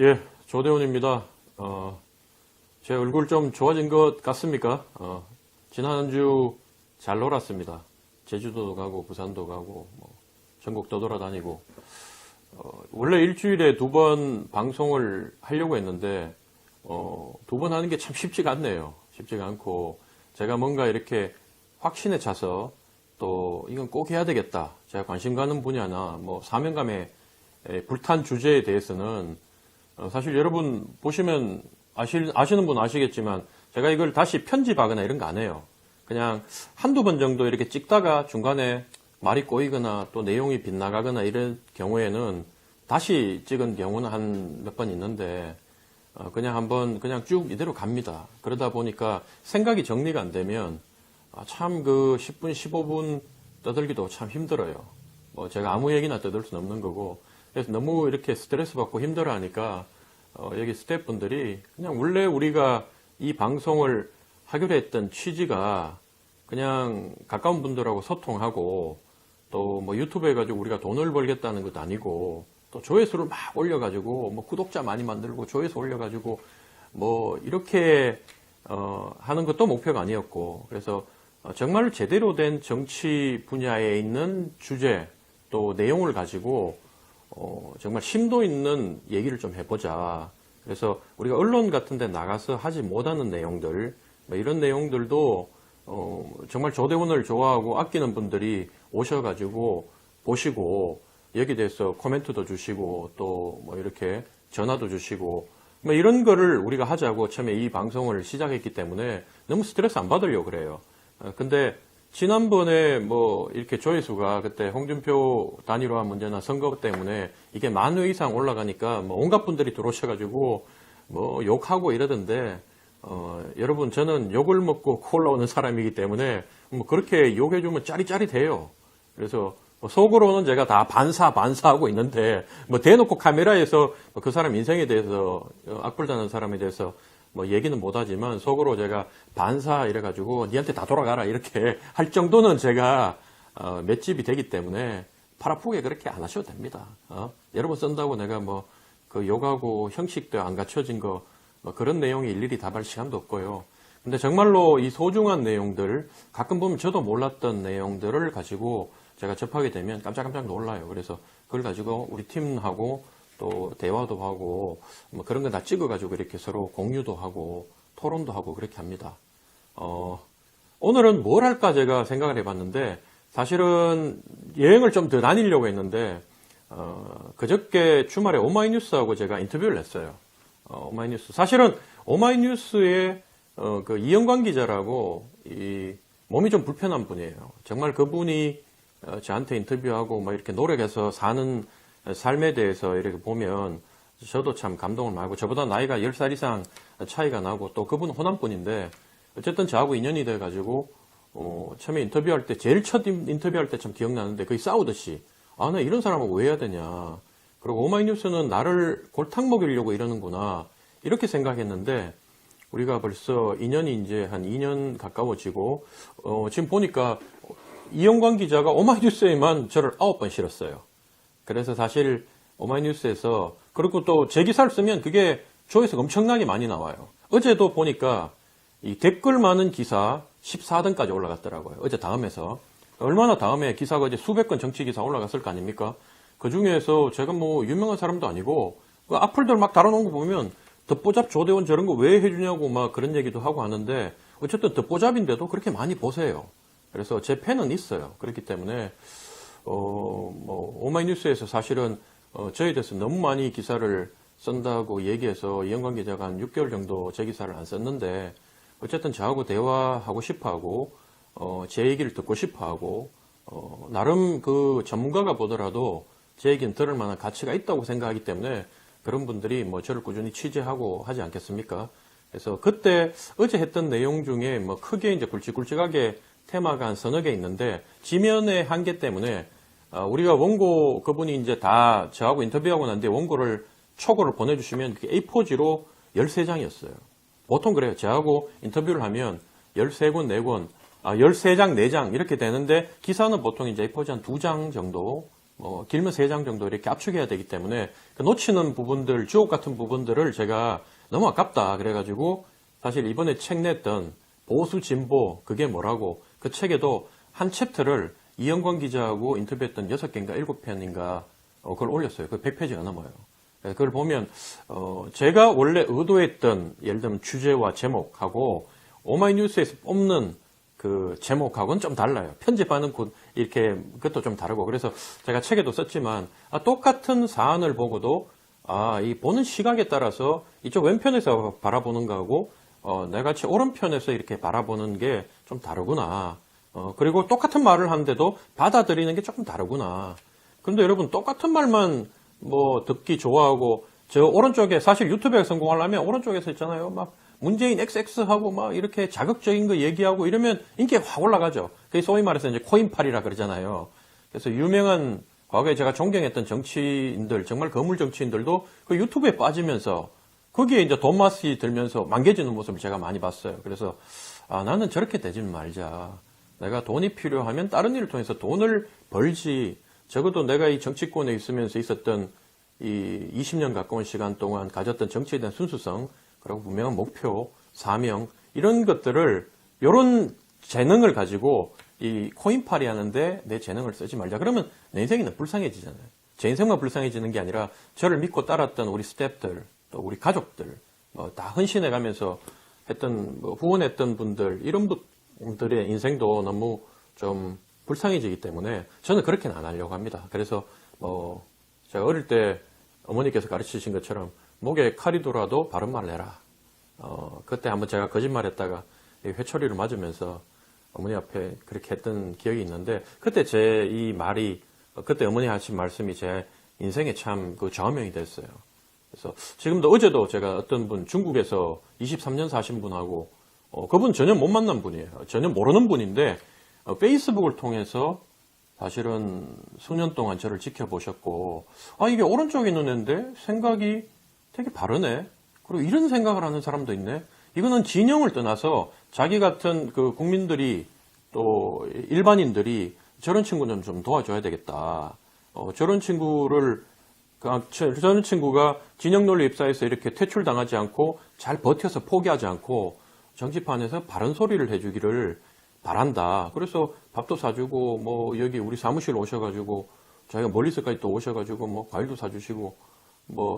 예, 조대훈입니다. 제 얼굴 좀 좋아진 것 같습니까? 지난주 잘 놀았습니다. 제주도도 가고, 부산도 가고, 전국 떠돌아다니고. 원래 일주일에 2번 방송을 하려고 했는데, 2번 하는 게 참 쉽지가 않네요. 쉽지가 않고, 제가 뭔가 이렇게 확신에 차서, 또, 이건 꼭 해야 되겠다. 제가 관심 가는 분야나, 사명감에 불탄 주제에 대해서는, 사실 여러분 보시면 아시는 분 아시겠지만 제가 이걸 다시 편집하거나 이런 거 안 해요. 그냥 한두 번 정도 이렇게 찍다가 중간에 말이 꼬이거나 또 내용이 빗나가거나 이런 경우에는 다시 찍은 경우는 한 몇 번 있는데 그냥 한번 그냥 쭉 이대로 갑니다. 그러다 보니까 생각이 정리가 안 되면 참 그 10분, 15분 떠들기도 참 힘들어요. 제가 아무 얘기나 떠들 수는 없는 거고 그래서 너무 이렇게 스트레스 받고 힘들어 하니까, 여기 스태프분들이 그냥 원래 우리가 이 방송을 하기로 했던 취지가 그냥 가까운 분들하고 소통하고 또 유튜브 해가지고 우리가 돈을 벌겠다는 것도 아니고 또 조회수를 막 올려가지고 구독자 많이 만들고 조회수 올려가지고 이렇게, 하는 것도 목표가 아니었고 그래서 정말 제대로 된 정치 분야에 있는 주제 또 내용을 가지고 정말 심도 있는 얘기를 좀 해보자. 그래서 우리가 언론 같은 데 나가서 하지 못하는 내용들, 이런 내용들도, 정말 조대훈을 좋아하고 아끼는 분들이 오셔가지고 보시고, 여기 대해서 코멘트도 주시고, 또 이렇게 전화도 주시고, 이런 거를 우리가 하자고 처음에 이 방송을 시작했기 때문에 너무 스트레스 안 받으려고 그래요. 근데 지난번에 이렇게 조회수가 그때 홍준표 단일화 문제나 선거 때문에 이게 10,000회 이상 올라가니까 온갖 분들이 들어오셔가지고 욕하고 이러던데, 여러분 저는 욕을 먹고 코 올라오는 사람이기 때문에 그렇게 욕해주면 짜릿짜릿해요. 그래서 속으로는 제가 다 반사하고 있는데 대놓고 카메라에서 그 사람 인생에 대해서 악플다는 사람에 대해서 얘기는 못하지만 속으로 제가 반사 이래가지고 니한테 다 돌아가라 이렇게 할 정도는 제가 맷집이 되기 때문에 팔 아프게 그렇게 안 하셔도 됩니다. 여러분 쓴다고 내가 그 욕하고 형식도 안 갖춰진 거 그런 내용이 일일이 답할 시간도 없고요. 근데 정말로 이 소중한 내용들 가끔 보면 저도 몰랐던 내용들을 가지고 제가 접하게 되면 깜짝깜짝 놀라요. 그래서 그걸 가지고 우리 팀하고 또 대화도 하고 그런 거 다 찍어가지고 이렇게 서로 공유도 하고 토론도 하고 그렇게 합니다. 오늘은 뭘 할까 제가 생각을 해봤는데 사실은 여행을 좀 더 다니려고 했는데 그저께 주말에 오마이뉴스하고 제가 인터뷰를 했어요. 오마이뉴스 사실은 오마이뉴스의 그 이영광 기자라고 이 몸이 좀 불편한 분이에요. 정말 그분이 저한테 인터뷰하고 이렇게 노력해서 사는 삶에 대해서 이렇게 보면 저도 참 감동을 많이 하고 저보다 나이가 10살 이상 차이가 나고 또 그분은 호남분인데 어쨌든 저하고 인연이 돼가지고 처음에 인터뷰할 때 제일 첫 인터뷰할 때 참 기억나는데 거의 싸우듯이 나 이런 사람하고 왜 해야 되냐 그리고 오마이뉴스는 나를 골탕 먹이려고 이러는구나 이렇게 생각했는데 우리가 벌써 인연이 이제 한 2년 가까워지고 지금 보니까 이영광 기자가 오마이뉴스에만 저를 9번 실었어요. 그래서 사실 오마이뉴스에서 그리고 또 제 기사를 쓰면 그게 조회수가 엄청나게 많이 나와요. 어제도 보니까 이 댓글 많은 기사 14등까지 올라갔더라고요. 어제 다음에서 얼마나 다음에 기사가 이제 수백 건 정치 기사 올라갔을 거 아닙니까? 그 중에서 제가 유명한 사람도 아니고 그 악플들 막 달아놓은 거 보면 덧보잡 조대원 저런 거 왜 해주냐고 막 그런 얘기도 하고 하는데 어쨌든 덧보잡인데도 그렇게 많이 보세요. 그래서 제 팬은 있어요. 그렇기 때문에 오마이뉴스에서 사실은 저에 대해서 너무 많이 기사를 쓴다고 얘기해서 이영광 기자가 한 6개월 정도 제 기사를 안 썼는데 어쨌든 저하고 대화하고 싶어하고 제 얘기를 듣고 싶어하고 나름 그 전문가가 보더라도 제 얘기는 들을 만한 가치가 있다고 생각하기 때문에 그런 분들이 저를 꾸준히 취재하고 하지 않겠습니까? 그래서 그때 어제 했던 내용 중에 크게 이제 굵직굵직하게 테마가 한 서너 개 있는데 지면의 한계 때문에 우리가 원고 그분이 이제 다 저하고 인터뷰하고 난 뒤에 원고를 초고를 보내주시면 그게 A4지로 13장이었어요. 보통 그래요. 저하고 인터뷰를 하면 13권, 4권, 13장, 4장 이렇게 되는데 기사는 보통 이제 A4지 한 2장 정도 길면 3장 정도 이렇게 압축해야 되기 때문에 그 놓치는 부분들, 주옥 같은 부분들을 제가 너무 아깝다. 그래가지고 사실 이번에 책 냈던 보수 진보 그게 뭐라고 그 책에도 한 챕터를 이영광 기자하고 인터뷰했던 6개인가 7편인가 그걸 올렸어요. 그 100페이지가 넘어요. 그걸 보면 제가 원래 의도했던 예를 들면 주제와 제목하고 오마이뉴스에서 뽑는 그 제목하고는 좀 달라요. 편집하는 곳 이렇게 그것도 좀 다르고 그래서 제가 책에도 썼지만 똑같은 사안을 보고도 이 보는 시각에 따라서 이쪽 왼편에서 바라보는 거하고 내같이 오른편에서 이렇게 바라보는 게 좀 다르구나. 그리고 똑같은 말을 하는데도 받아들이는 게 조금 다르구나. 그런데 여러분 똑같은 말만 듣기 좋아하고 저 오른쪽에 사실 유튜브에 성공하려면 오른쪽에서 있잖아요. 막 문재인 XX하고 막 이렇게 자극적인 거 얘기하고 이러면 인기가 확 올라가죠. 그게 소위 말해서 이제 코인팔이라 그러잖아요. 그래서 유명한 과거에 제가 존경했던 정치인들, 정말 거물 정치인들도 그 유튜브에 빠지면서 거기에 이제 돈 맛이 들면서 망개지는 모습을 제가 많이 봤어요. 그래서 나는 저렇게 되지 말자. 내가 돈이 필요하면 다른 일을 통해서 돈을 벌지. 적어도 내가 이 정치권에 있으면서 있었던 이 20년 가까운 시간 동안 가졌던 정치에 대한 순수성, 그리고 분명한 목표, 사명, 이런 것들을, 요런 재능을 가지고 이 코인팔이 하는데 내 재능을 쓰지 말자. 그러면 내 인생이 불쌍해지잖아요. 제 인생만 불쌍해지는 게 아니라 저를 믿고 따랐던 우리 스태프들, 또 우리 가족들, 다 헌신해 가면서 했던, 후원했던 분들, 이런 분들의 인생도 너무 좀 불쌍해지기 때문에 저는 그렇게는 안 하려고 합니다. 그래서 제가 어릴 때 어머니께서 가르치신 것처럼 목에 칼이 돌아도 바른 말을 해라. 그때 한번 제가 거짓말했다가 회초리를 맞으면서 어머니 앞에 그렇게 했던 기억이 있는데 그때 제 이 말이 그때 어머니 하신 말씀이 제 인생에 참 그 좌우명이 됐어요. 그래서 지금도 어제도 제가 어떤 분 중국에서 23년 사신 분하고 그분 전혀 못 만난 분이에요. 전혀 모르는 분인데 페이스북을 통해서 사실은 수년 동안 저를 지켜보셨고 이게 오른쪽에 있는 애인데 생각이 되게 바르네. 그리고 이런 생각을 하는 사람도 있네. 이거는 진영을 떠나서 자기 같은 그 국민들이 또 일반인들이 저런 친구는 좀 도와줘야 되겠다. 저런 친구가 진영 논리 입사해서 이렇게 퇴출당하지 않고 잘 버텨서 포기하지 않고 정치판에서 바른 소리를 해주기를 바란다. 그래서 밥도 사주고 여기 우리 사무실 오셔가지고 자기가 멀리서까지 또 오셔가지고 과일도 사주시고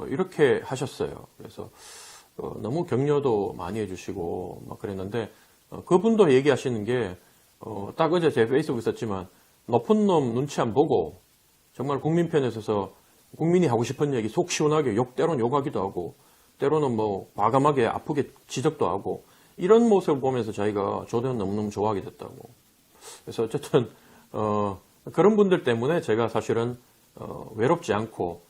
이렇게 하셨어요. 그래서 너무 격려도 많이 해주시고 막 그랬는데 그분도 얘기하시는 게 딱 어제 제 페이스북에 썼지만 높은 놈 눈치 안 보고 정말 국민 편에 서서 국민이 하고 싶은 얘기 속 시원하게 때로는 욕하기도 하고 때로는 과감하게 아프게 지적도 하고 이런 모습을 보면서 자기가 조대현 너무너무 좋아하게 됐다고. 그래서 어쨌든 그런 분들 때문에 제가 사실은 외롭지 않고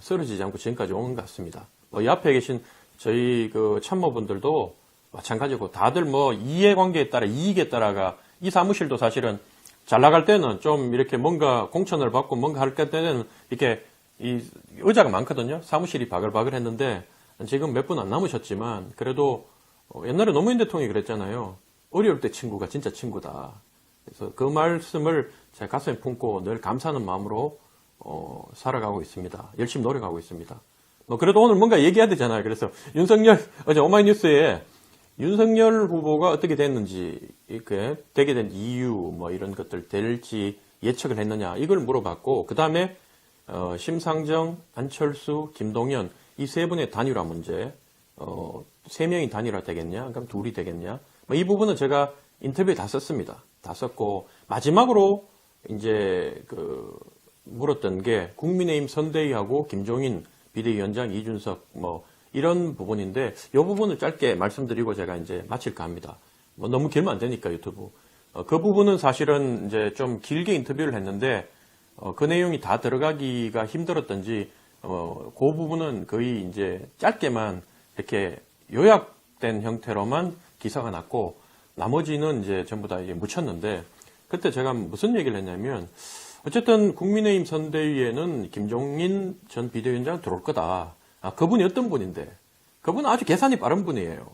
쓰러지지 않고 지금까지 온 것 같습니다. 이 앞에 계신 저희 그 참모분들도 마찬가지고 다들 이해관계에 따라 이익에 따라가 이 사무실도 사실은 잘 나갈 때는 좀 이렇게 뭔가 공천을 받고 뭔가 할 때는 이렇게 이 의자가 많거든요. 사무실이 바글바글 했는데 지금 몇 분 안 남으셨지만 그래도 옛날에 노무현 대통령이 그랬잖아요. 어려울 때 친구가 진짜 친구다. 그래서 그 말씀을 제 가슴에 품고 늘 감사하는 마음으로 살아가고 있습니다. 열심히 노력하고 있습니다. 그래도 오늘 뭔가 얘기해야 되잖아요. 그래서 어제 오마이뉴스에 윤석열 후보가 어떻게 됐는지, 이렇게 되게 된 이유, 이런 것들 될지 예측을 했느냐, 이걸 물어봤고, 그 다음에, 심상정, 안철수, 김동연, 이 세 분의 단일화 문제, 3명이 단일화 되겠냐, 그럼 둘이 되겠냐, 이 부분은 제가 인터뷰에 다 썼습니다. 다 썼고, 마지막으로 이제 물었던 게 국민의힘 선대위하고 김종인 비대위원장, 이준석, 이런 부분인데, 이 부분을 짧게 말씀드리고 제가 이제 마칠까 합니다. 너무 길면 안 되니까, 유튜브. 그 부분은 사실은 이제 좀 길게 인터뷰를 했는데, 그 내용이 다 들어가기가 힘들었던지, 그 부분은 거의 이제 짧게만 이렇게 요약된 형태로만 기사가 났고, 나머지는 이제 전부 다 이제 묻혔는데, 그때 제가 무슨 얘기를 했냐면, 어쨌든 국민의힘 선대위에는 김종인 전 비대위원장 들어올 거다. 그분이 어떤 분인데? 그분은 아주 계산이 빠른 분이에요.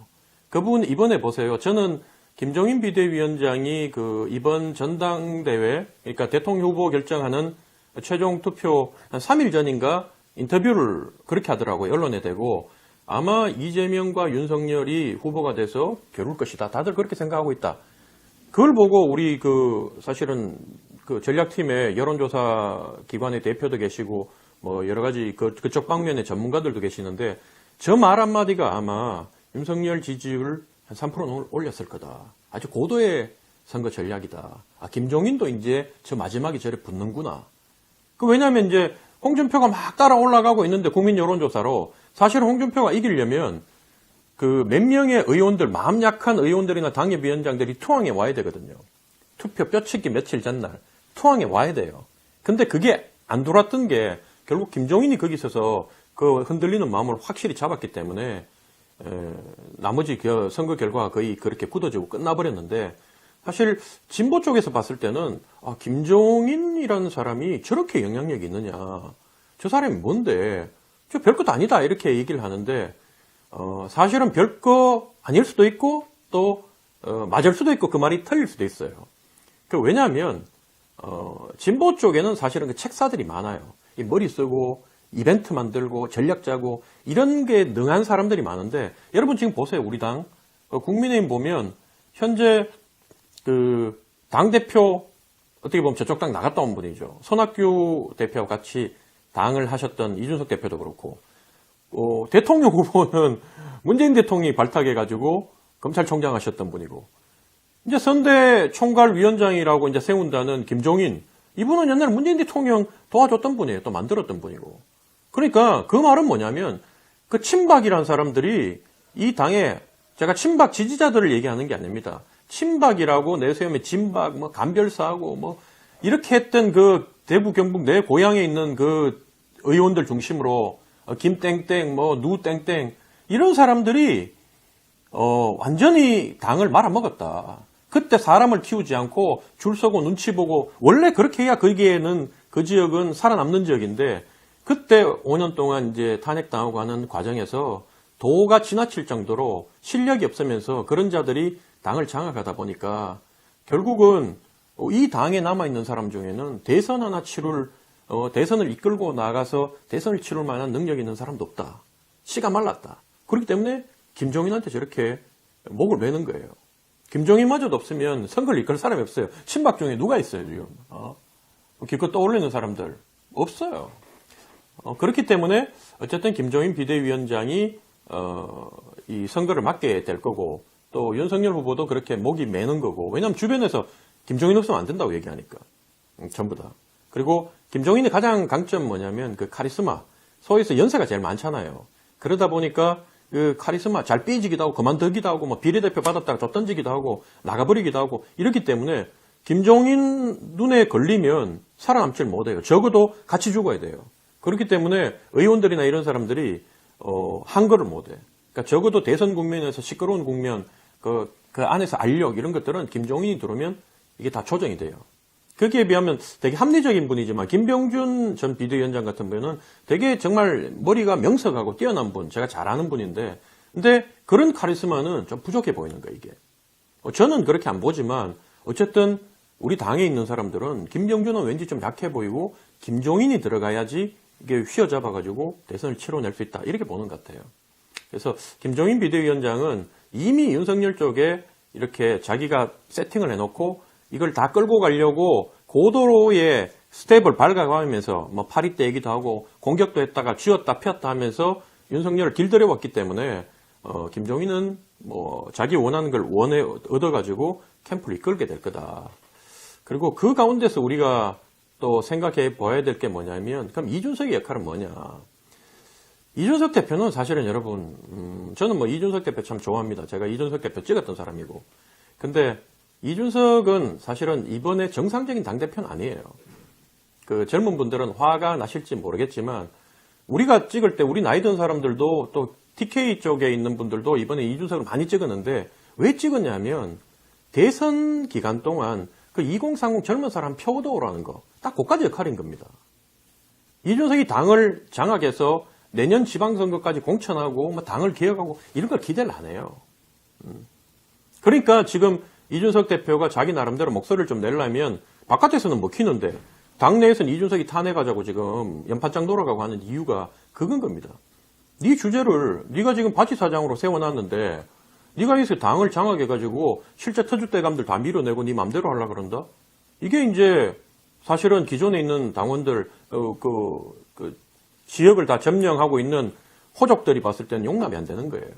그분 이번에 보세요. 저는 김종인 비대위원장이 이번 전당대회, 그러니까 대통령 후보 결정하는 최종 투표 한 3일 전인가 인터뷰를 그렇게 하더라고요. 언론에 대고 아마 이재명과 윤석열이 후보가 돼서 겨룰 것이다. 다들 그렇게 생각하고 있다. 그걸 보고 우리 사실은 전략팀의 여론조사 기관의 대표도 계시고 뭐 여러 가지 그쪽 방면의 전문가들도 계시는데 저 말 한마디가 아마 윤석열 지지율 한 3%는 올렸을 거다. 아주 고도의 선거 전략이다. 김종인도 이제 저 마지막에 저래 붙는구나. 왜냐면 이제 홍준표가 막 따라 올라가고 있는데 국민 여론조사로 사실 홍준표가 이기려면 몇 명의 의원들, 마음 약한 의원들이나 당협위원장들이 투항에 와야 되거든요. 투표 뼈치기 며칠 전날 투항에 와야 돼요. 근데 그게 안 돌았던 게 결국 김종인이 거기 있어서 그 흔들리는 마음을 확실히 잡았기 때문에 나머지 선거 결과가 거의 그렇게 굳어지고 끝나버렸는데 사실 진보 쪽에서 봤을 때는 김종인이라는 사람이 저렇게 영향력이 있느냐. 저 사람이 뭔데? 저 별것도 아니다. 이렇게 얘기를 하는데 사실은 별거 아닐 수도 있고 또 맞을 수도 있고 그 말이 틀릴 수도 있어요. 왜냐하면 진보 쪽에는 사실은 그 책사들이 많아요. 이 머리 쓰고 이벤트 만들고 전략 짜고 이런 게 능한 사람들이 많은데 여러분 지금 보세요. 우리 당 국민의힘 보면 현재 당대표 어떻게 보면 저쪽 당 나갔다 온 분이죠. 손학규 대표와 같이 당을 하셨던 이준석 대표도 그렇고 대통령 후보는 문재인 대통령이 발탁해가지고 검찰총장 하셨던 분이고 이제 선대 총괄위원장이라고 이제 세운다는 김종인 이분은 옛날에 문재인 대통령 도와줬던 분이에요. 또 만들었던 분이고. 그러니까 그 말은 뭐냐면 친박이라는 사람들이 이 당에 제가 친박 지지자들을 얘기하는 게 아닙니다. 친박이라고 내세우면 진박, 간별사하고 이렇게 했던 대구 경북 내 고향에 있는 의원들 중심으로 김땡땡, 누땡땡 이런 사람들이 완전히 당을 말아먹었다. 그때 사람을 키우지 않고 줄 서고 눈치 보고 원래 그렇게 해야 거기에는 그 지역은 살아남는 지역인데 그때 5년 동안 이제 탄핵당하고 하는 과정에서 도가 지나칠 정도로 실력이 없으면서 그런 자들이 당을 장악하다 보니까 결국은 이 당에 남아있는 사람 중에는 대선 하나 대선을 이끌고 나가서 대선을 치를 만한 능력이 있는 사람도 없다. 씨가 말랐다. 그렇기 때문에 김종인한테 저렇게 목을 매는 거예요. 김종인마저도 없으면 선거를 이끌 사람이 없어요. 친박 중에 누가 있어요, 지금? 기껏 떠올리는 사람들. 없어요. 그렇기 때문에 어쨌든 김종인 비대위원장이 이 선거를 맡게 될 거고 또 윤석열 후보도 그렇게 목이 매는 거고 왜냐하면 주변에서 김종인 없으면 안 된다고 얘기하니까 전부 다. 그리고 김종인의 가장 강점 뭐냐면 카리스마. 소위에서 연세가 제일 많잖아요. 그러다 보니까 카리스마 잘 삐지기도 하고 그만두기도 하고 비례대표 받았다가 줬 던지기도 하고 나가버리기도 하고 이렇기 때문에 김종인 눈에 걸리면 살아남질 못해요. 적어도 같이 죽어야 돼요. 그렇기 때문에 의원들이나 이런 사람들이 한거를 못해. 그러니까 적어도 대선 국면에서 시끄러운 국면 그 안에서 알력 이런 것들은 김종인이 들어오면 이게 다 조정이 돼요. 거기에 비하면 되게 합리적인 분이지만 김병준 전 비대위원장 같은 분은 되게 정말 머리가 명석하고 뛰어난 분, 제가 잘 아는 분인데 근데 그런 카리스마는 좀 부족해 보이는 거예요, 이게. 저는 그렇게 안 보지만 어쨌든 우리 당에 있는 사람들은 김병준은 왠지 좀 약해 보이고 김종인이 들어가야지 이게 휘어잡아가지고 대선을 치러낼 수 있다. 이렇게 보는 것 같아요. 그래서 김종인 비대위원장은 이미 윤석열 쪽에 이렇게 자기가 세팅을 해놓고 이걸 다 끌고 가려고 고도로의 스텝을 밟아가면서 파리 떼기도 하고 공격도 했다가 쥐었다 폈다 하면서 윤석열을 길들여왔기 때문에 김종인은 자기 원하는 걸 얻어가지고 캠프를 이끌게 될 거다. 그리고 그 가운데서 우리가 또 생각해 봐야 될 게 뭐냐면 그럼 이준석의 역할은 뭐냐. 이준석 대표는 사실은 여러분 저는 이준석 대표 참 좋아합니다. 제가 이준석 대표 찍었던 사람이고 근데 이준석은 사실은 이번에 정상적인 당대표는 아니에요. 젊은 분들은 화가 나실지 모르겠지만 우리가 찍을 때 우리 나이 든 사람들도 또 TK 쪽에 있는 분들도 이번에 이준석을 많이 찍었는데 왜 찍었냐면 대선 기간 동안 2030 젊은 사람 표 얻어오라는 거 딱 그까지 역할인 겁니다. 이준석이 당을 장악해서 내년 지방선거까지 공천하고 당을 개혁하고 이런 걸 기대를 안 해요. 그러니까 지금 이준석 대표가 자기 나름대로 목소리를 좀 내려면 바깥에서는 먹히는데 당내에서는 이준석이 탄핵하자고 지금 연판장 돌아가고 하는 이유가 그건 겁니다. 네 주제를 네가 지금 바치사장으로 세워놨는데 네가 여기서 당을 장악해가지고 실제 터줏대감들 다 밀어내고 네 맘대로 하려고 그런다? 이게 이제 사실은 기존에 있는 당원들 그 지역을 다 점령하고 있는 호족들이 봤을 때는 용납이 안 되는 거예요.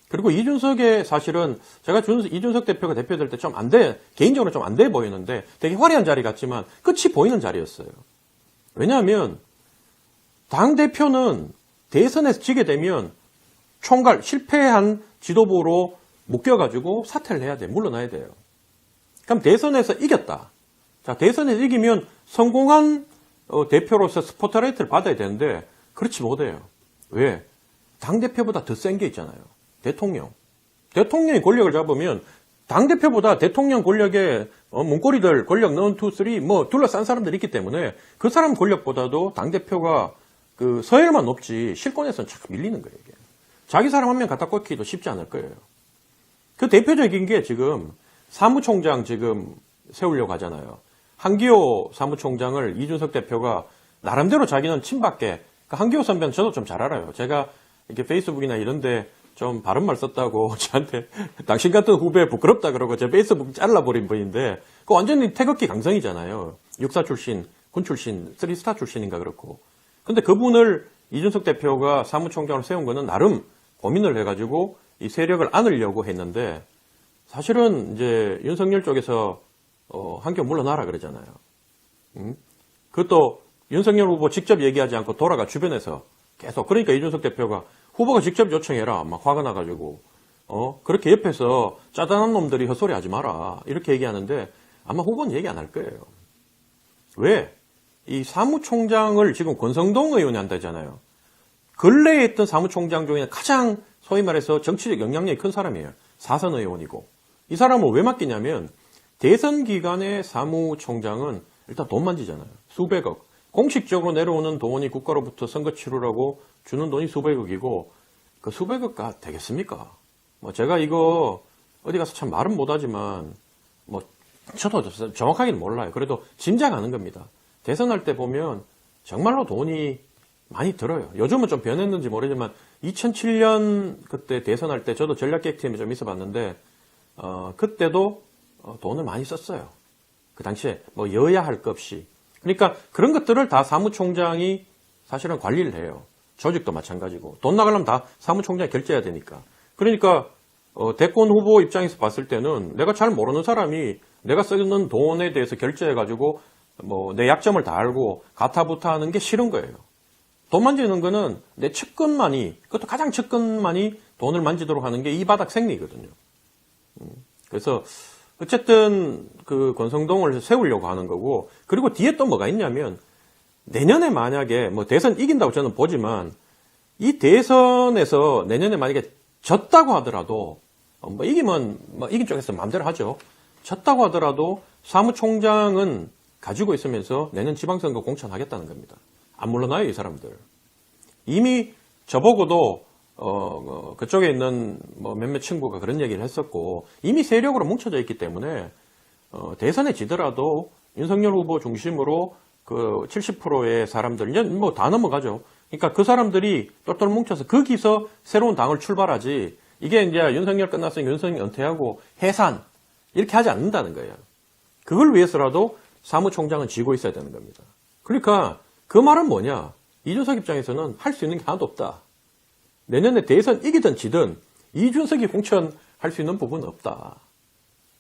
그리고 이준석의 사실은 제가 이준석 대표가 대표될 때 좀 안 돼, 개인적으로 좀 안 돼 보이는데 되게 화려한 자리 같지만 끝이 보이는 자리였어요. 왜냐하면 당대표는 대선에서 지게 되면 총괄, 실패한 지도부로 묶여가지고 사퇴를 해야 돼. 물러나야 돼요. 그럼 대선에서 이겼다. 자, 대선에서 이기면 성공한 대표로서 스포트라이트를 받아야 되는데 그렇지 못해요. 왜? 당대표보다 더 센 게 있잖아요. 대통령. 대통령이 권력을 잡으면 당대표보다 대통령 권력에 문고리들 권력 넣은 2, 3 뭐 둘러싼 사람들이 있기 때문에 그 사람 권력보다도 당대표가 그 서열만 높지 실권에서는 자꾸 밀리는 거예요. 이게. 자기 사람 한 명 갖다 꽂기도 쉽지 않을 거예요. 그 대표적인 게 지금 사무총장 지금 세우려고 하잖아요. 한기호 사무총장을 이준석 대표가 나름대로 자기는 친박계, 한기호 선배는 저도 좀 잘 알아요. 제가 이렇게 페이스북이나 이런데 좀 바른 말 썼다고 저한테 당신 같은 후배 부끄럽다 그러고 제 페이스북 잘라버린 분인데 그 완전히 태극기 강성이잖아요. 육사 출신, 군 출신, 3스타 출신인가 그렇고. 근데 그분을 이준석 대표가 사무총장으로 세운 거는 나름 고민을 해가지고 이 세력을 안으려고 했는데 사실은 이제 윤석열 쪽에서 한겨 물러나라 그러잖아요. 그것도 윤석열 후보 직접 얘기하지 않고 돌아가 주변에서 계속 그러니까 이준석 대표가 후보가 직접 요청해라 막 화가 나가지고 그렇게 옆에서 짜잔한 놈들이 헛소리 하지 마라 이렇게 얘기하는데 아마 후보는 얘기 안 할 거예요. 왜? 이 사무총장을 지금 권성동 의원이 한다잖아요. 근래에 있던 사무총장 중에 가장 소위 말해서 정치적 영향력이 큰 사람이에요. 사선 의원이고. 이 사람은 왜 맡기냐면 대선 기간에 사무총장은 일단 돈 만지잖아요. 수백억. 공식적으로 내려오는 돈이 국가로부터 선거 치르라고 주는 돈이 수백억이고 그 수백억가 되겠습니까? 뭐 제가 이거 어디 가서 참 말은 못하지만 뭐 저도 정확하게는 몰라요. 그래도 짐작하는 겁니다. 대선할 때 보면 정말로 돈이 많이 들어요. 요즘은 좀 변했는지 모르지만 2007년 그때 대선할 때 저도 전략기획팀에 좀 있어봤는데 그때도 돈을 많이 썼어요. 그 당시에 뭐 여야 할 것 없이. 그러니까 그런 것들을 다 사무총장이 사실은 관리를 해요. 조직도 마찬가지고. 돈 나가려면 다 사무총장이 결제해야 되니까. 그러니까 대권 후보 입장에서 봤을 때는 내가 잘 모르는 사람이 내가 쓰는 돈에 대해서 결제해가지고 뭐 내 약점을 다 알고 가타부타 하는 게 싫은 거예요. 돈 만지는 거는 내 측근만이, 그것도 가장 측근만이 돈을 만지도록 하는 게 이 바닥 생리거든요. 그래서 어쨌든 그 권성동을 세우려고 하는 거고, 그리고 뒤에 또 뭐가 있냐면 내년에 만약에 뭐 대선 이긴다고 저는 보지만 이 대선에서 내년에 만약에 졌다고 하더라도 뭐 이기면 뭐 이긴 쪽에서 마음대로 하죠. 졌다고 하더라도 사무총장은 가지고 있으면서 내년 지방선거 공천하겠다는 겁니다. 안 물러나요, 이 사람들. 이미 저보고도 그쪽에 있는 뭐 몇몇 친구가 그런 얘기를 했었고 이미 세력으로 뭉쳐져 있기 때문에 대선에 지더라도 윤석열 후보 중심으로 그 70%의 사람들 이제 뭐 다 넘어가죠. 그러니까 그 사람들이 똘똘 뭉쳐서 거기서 새로운 당을 출발하지 이게 이제 윤석열 끝났으니 윤석열 은퇴하고 해산 이렇게 하지 않는다는 거예요. 그걸 위해서라도 사무총장은 쥐고 있어야 되는 겁니다. 그러니까 그 말은 뭐냐? 이준석 입장에서는 할 수 있는 게 하나도 없다. 내년에 대선 이기든 지든 이준석이 공천할 수 있는 부분은 없다.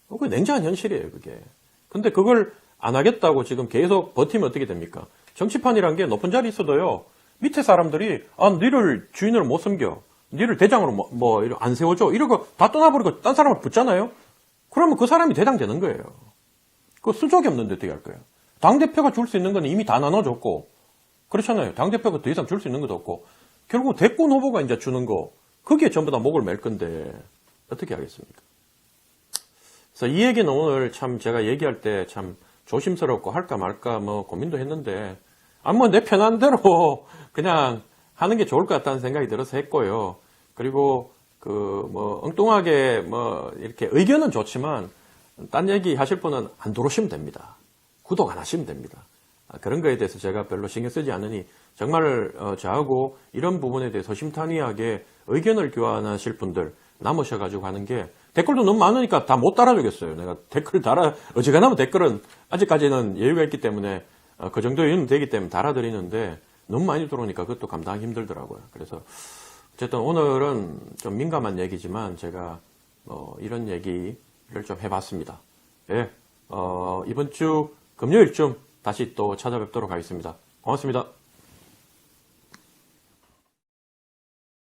그게 냉정한 현실이에요, 그게. 근데 그걸 안 하겠다고 지금 계속 버티면 어떻게 됩니까? 정치판이란 게 높은 자리 있어도요, 밑에 사람들이, 니를 주인으로 못 섬겨. 니를 대장으로 안 세워줘. 이러고 다 떠나버리고 딴 사람을 붙잖아요? 그러면 그 사람이 대장 되는 거예요. 그 수족이 없는데 어떻게 할 거예요? 당대표가 줄 수 있는 건 이미 다 나눠줬고, 그렇잖아요. 당대표가 더 이상 줄 수 있는 것도 없고, 결국 대권 후보가 이제 주는 거, 거기에 전부 다 목을 맬 건데, 어떻게 하겠습니까? 그래서 이 얘기는 오늘 참 제가 얘기할 때 참 조심스럽고 할까 말까 뭐 고민도 했는데, 뭐 내 편한 대로 그냥 하는 게 좋을 것 같다는 생각이 들어서 했고요. 그리고 엉뚱하게 이렇게 의견은 좋지만, 딴 얘기 하실 분은 안 들어오시면 됩니다. 구독 안 하시면 됩니다. 그런 거에 대해서 제가 별로 신경 쓰지 않으니 정말 저하고 이런 부분에 대해서 심탄위하게 의견을 교환하실 분들 남으셔가지고 하는 게 댓글도 너무 많으니까 다 못 달아주겠어요. 내가 댓글 어지간하면 댓글은 아직까지는 여유가 있기 때문에 그 정도 여유는 되기 때문에 달아드리는데 너무 많이 들어오니까 그것도 감당하기 힘들더라고요. 그래서 어쨌든 오늘은 좀 민감한 얘기지만 제가 이런 얘기를 좀 해봤습니다. 예, 이번 주 금요일쯤 다시 또 찾아뵙도록 하겠습니다. 고맙습니다.